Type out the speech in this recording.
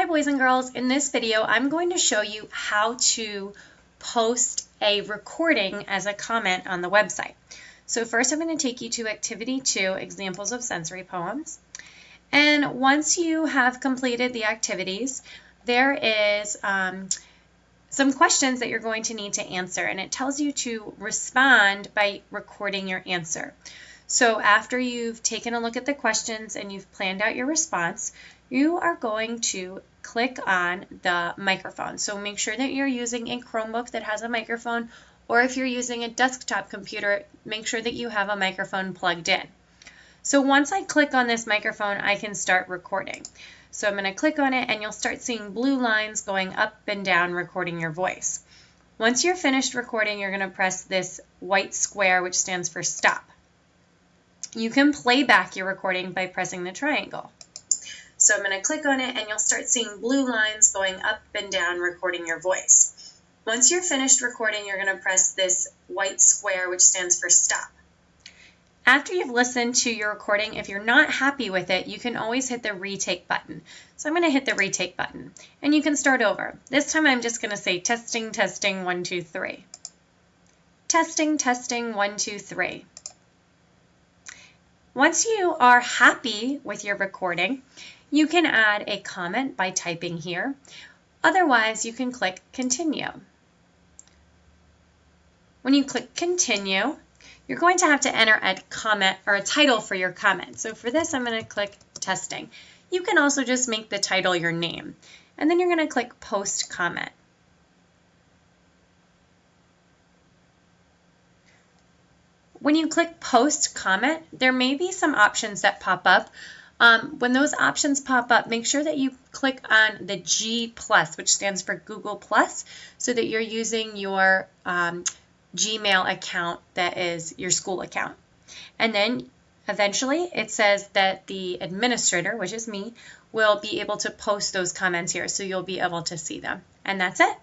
Hi boys and girls, in this video I'm going to show you how to post a recording as a comment on the website. So first I'm going to take you to Activity 2, Examples of Sensory Poems. And once you have completed the activities, there is some questions that you're going to need to answer, and it tells you to respond by recording your answer. So after you've taken a look at the questions and you've planned out your response, you are going to click on the microphone. So make sure that you're using a Chromebook that has a microphone, or if you're using a desktop computer, make sure that you have a microphone plugged in. So once I click on this microphone, I can start recording. So I'm going to click on it and you'll start seeing blue lines going up and down recording your voice. Once you're finished recording, you're going to press this white square which stands for stop. You can play back your recording by pressing the triangle. So I'm going to click on it and you'll start seeing blue lines going up and down recording your voice. Once you're finished recording, you're going to press this white square which stands for stop. After you've listened to your recording, if you're not happy with it, you can always hit the retake button. So I'm going to hit the retake button and you can start over. This time I'm just going to say testing, testing, 1, 2, 3. Testing, testing, 1, 2, 3. Once you are happy with your recording, you can add a comment by typing here. Otherwise, you can click continue. When you click continue, you're going to have to enter a comment or a title for your comment. So for this, I'm going to click testing. You can also just make the title your name. And then you're going to click post comment. When you click post comment, there may be some options that pop up. When those options pop up, make sure that you click on the G+, which stands for Google+, so that you're using your Gmail account that is your school account. And then eventually it says that the administrator, which is me, will be able to post those comments here, so you'll be able to see them. And that's it.